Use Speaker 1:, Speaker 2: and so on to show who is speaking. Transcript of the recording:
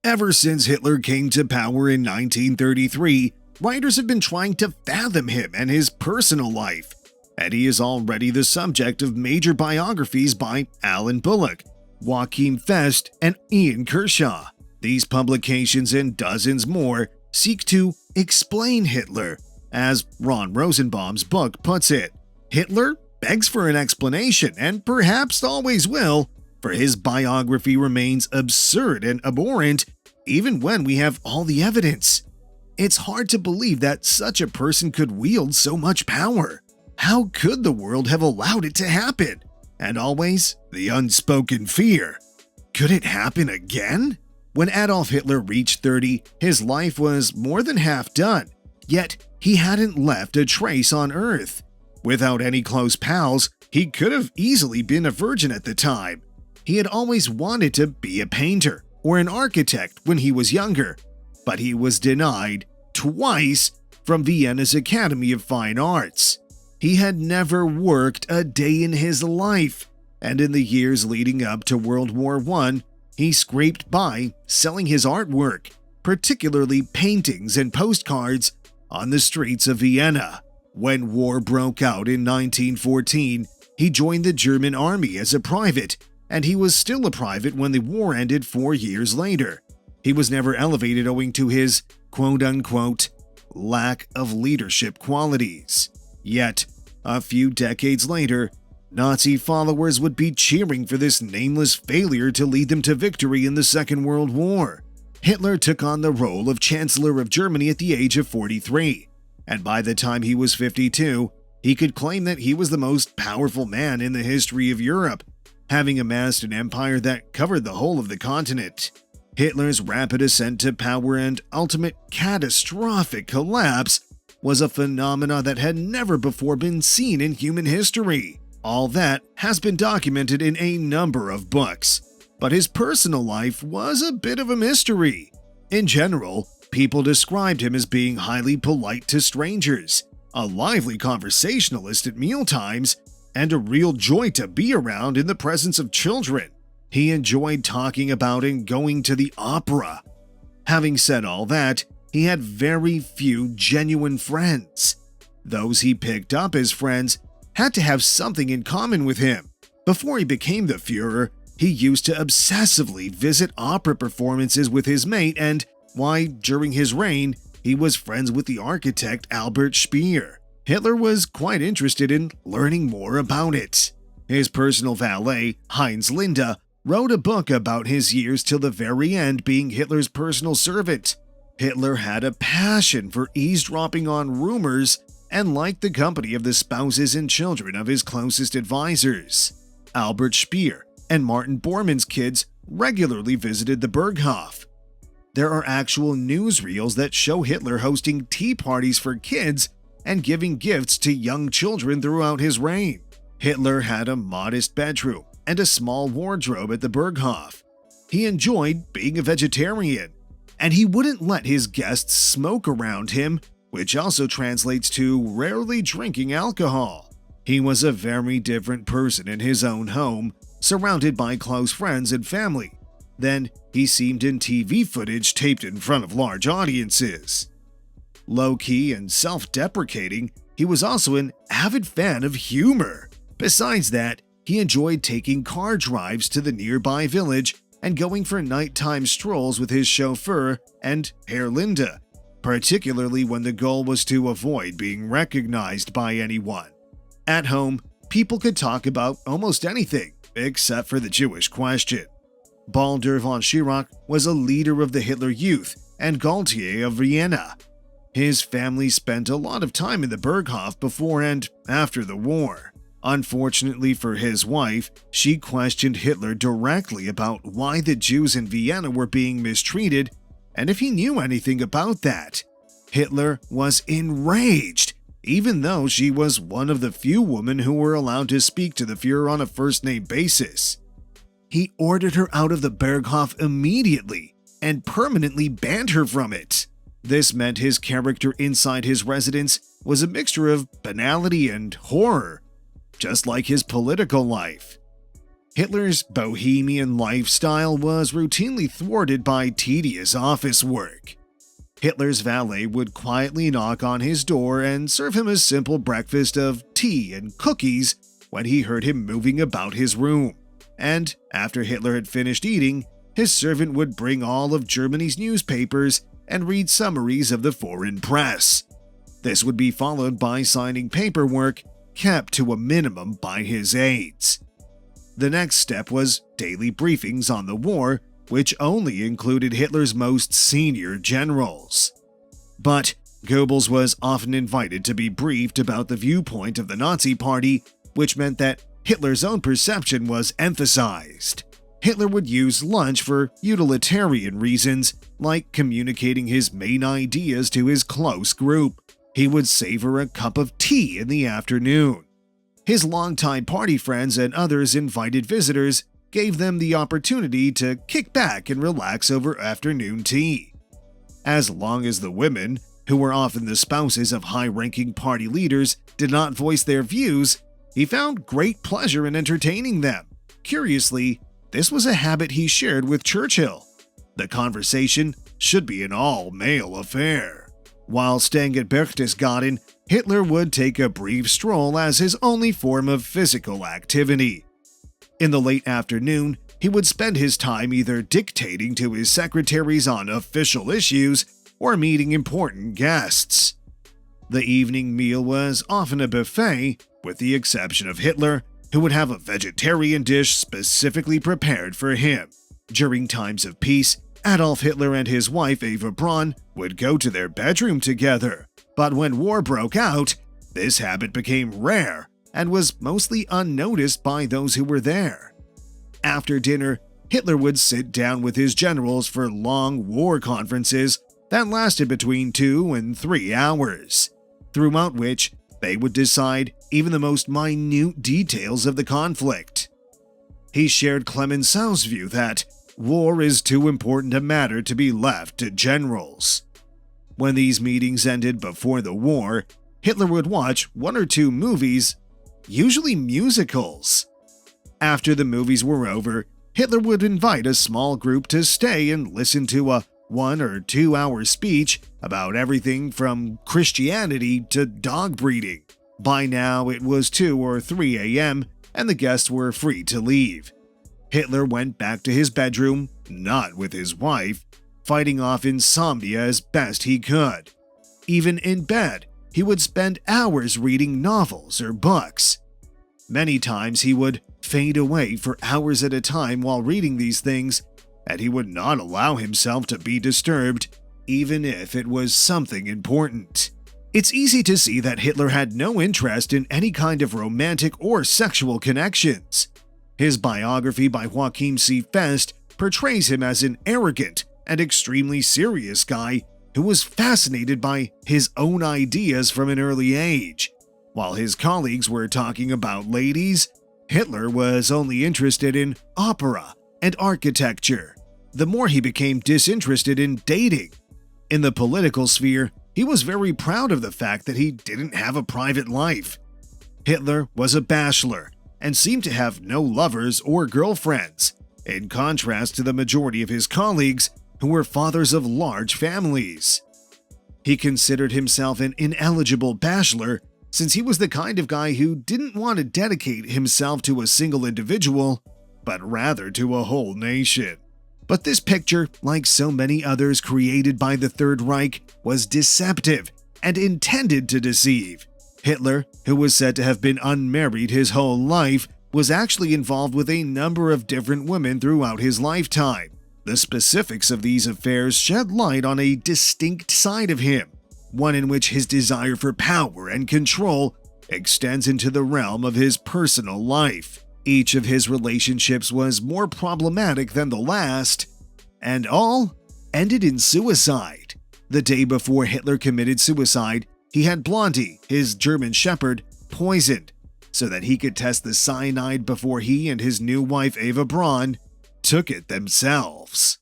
Speaker 1: Ever since Hitler came to power in 1933, writers have been trying to fathom him and his personal life, and he is already the subject of major biographies by Alan Bullock, Joachim Fest, and Ian Kershaw. These publications and dozens more seek to explain Hitler. As Ron Rosenbaum's book puts it, Hitler begs for an explanation and perhaps always will, for his biography remains absurd and abhorrent even when we have all the evidence. It's hard to believe that such a person could wield so much power. How could the world have allowed it to happen? And always the unspoken fear. Could it happen again? When Adolf Hitler reached 30, his life was more than half done, yet he hadn't left a trace on Earth. Without any close pals, he could have easily been a virgin at the time. He had always wanted to be a painter or an architect when he was younger, but he was denied twice from Vienna's Academy of Fine Arts. He had never worked a day in his life, and in the years leading up to World War I, he scraped by selling his artwork, particularly paintings and postcards, on the streets of Vienna. When war broke out in 1914, he joined the German army as a private, and he was still a private when the war ended 4 years later. He was never elevated owing to his quote-unquote lack of leadership qualities. Yet, a few decades later, Nazi followers would be cheering for this nameless failure to lead them to victory in the Second World War. Hitler took on the role of Chancellor of Germany at the age of 43, and by the time he was 52, he could claim that he was the most powerful man in the history of Europe, having amassed an empire that covered the whole of the continent. Hitler's rapid ascent to power and ultimate catastrophic collapse was a phenomena that had never before been seen in human history. All that has been documented in a number of books, but his personal life was a bit of a mystery. In general, people described him as being highly polite to strangers, a lively conversationalist at mealtimes, and a real joy to be around in the presence of children. He enjoyed talking about and going to the opera. Having said all that, he had very few genuine friends. Those he picked up as friends had to have something in common with him. Before he became the Führer, he used to obsessively visit opera performances with his mate, and why, during his reign, he was friends with the architect Albert Speer. Hitler was quite interested in learning more about it. His personal valet, Heinz Linde, wrote a book about his years till the very end being Hitler's personal servant. Hitler had a passion for eavesdropping on rumors and liked the company of the spouses and children of his closest advisors. Albert Speer and Martin Bormann's kids regularly visited the Berghof. There are actual newsreels that show Hitler hosting tea parties for kids and giving gifts to young children throughout his reign. Hitler had a modest bedroom and a small wardrobe at the Berghof. He enjoyed being a vegetarian, and he wouldn't let his guests smoke around him, which also translates to rarely drinking alcohol. He was a very different person in his own home, surrounded by close friends and family, than he seemed in TV footage taped in front of large audiences. Low-key and self-deprecating, he was also an avid fan of humor. Besides that, he enjoyed taking car drives to the nearby village and going for nighttime strolls with his chauffeur and Herr Linde, particularly when the goal was to avoid being recognized by anyone. At home, people could talk about almost anything except for the Jewish question. Baldur von Schirach was a leader of the Hitler Youth and Gaultier of Vienna. His family spent a lot of time in the Berghof before and after the war. Unfortunately for his wife, she questioned Hitler directly about why the Jews in Vienna were being mistreated and if he knew anything about that. Hitler was enraged, even though she was one of the few women who were allowed to speak to the Führer on a first-name basis. He ordered her out of the Berghof immediately and permanently banned her from it. This meant his character inside his residence was a mixture of banality and horror, just like his political life. Hitler's bohemian lifestyle was routinely thwarted by tedious office work. Hitler's valet would quietly knock on his door and serve him a simple breakfast of tea and cookies when he heard him moving about his room. And after Hitler had finished eating, his servant would bring all of Germany's newspapers and read summaries of the foreign press. This would be followed by signing paperwork kept to a minimum by his aides. The next step was daily briefings on the war, which only included Hitler's most senior generals. But Goebbels was often invited to be briefed about the viewpoint of the Nazi Party, which meant that Hitler's own perception was emphasized. Hitler would use lunch for utilitarian reasons, like communicating his main ideas to his close group. He would savor a cup of tea in the afternoon. His longtime party friends and others invited visitors gave them the opportunity to kick back and relax over afternoon tea. As long as the women, who were often the spouses of high-ranking party leaders, did not voice their views, he found great pleasure in entertaining them. Curiously, this was a habit he shared with Churchill. The conversation should be an all-male affair. While staying at Berchtesgaden, Hitler would take a brief stroll as his only form of physical activity. In the late afternoon, he would spend his time either dictating to his secretaries on official issues or meeting important guests. The evening meal was often a buffet, with the exception of Hitler, who would have a vegetarian dish specifically prepared for him. During times of peace, Adolf Hitler and his wife Eva Braun would go to their bedroom together. But when war broke out, this habit became rare and was mostly unnoticed by those who were there. After dinner, Hitler would sit down with his generals for long war conferences that lasted between 2 and 3 hours, throughout which they would decide even the most minute details of the conflict. He shared Clemenceau's view that war is too important a matter to be left to generals. When these meetings ended before the war, Hitler would watch 1 or 2 movies, usually musicals. After the movies were over, Hitler would invite a small group to stay and listen to a 1 or 2 hour speech about everything from Christianity to dog breeding. By now, it was 2 or 3 a.m., and the guests were free to leave. Hitler went back to his bedroom, not with his wife, fighting off insomnia as best he could. Even in bed, he would spend hours reading novels or books. Many times he would fade away for hours at a time while reading these things, and he would not allow himself to be disturbed, even if it was something important. It's easy to see that Hitler had no interest in any kind of romantic or sexual connections. His biography by Joachim C. Fest portrays him as an arrogant and extremely serious guy who was fascinated by his own ideas from an early age. While his colleagues were talking about ladies, Hitler was only interested in opera and architecture. The more he became disinterested in dating. In the political sphere, he was very proud of the fact that he didn't have a private life. Hitler was a bachelor and seemed to have no lovers or girlfriends, in contrast to the majority of his colleagues who were fathers of large families. He considered himself an ineligible bachelor since he was the kind of guy who didn't want to dedicate himself to a single individual, but rather to a whole nation. But this picture, like so many others created by the Third Reich, was deceptive and intended to deceive. Hitler, who was said to have been unmarried his whole life, was actually involved with a number of different women throughout his lifetime. The specifics of these affairs shed light on a distinct side of him, one in which his desire for power and control extends into the realm of his personal life. Each of his relationships was more problematic than the last, and all ended in suicide. The day before Hitler committed suicide, he had Blondie, his German shepherd, poisoned so that he could test the cyanide before he and his new wife Eva Braun took it themselves.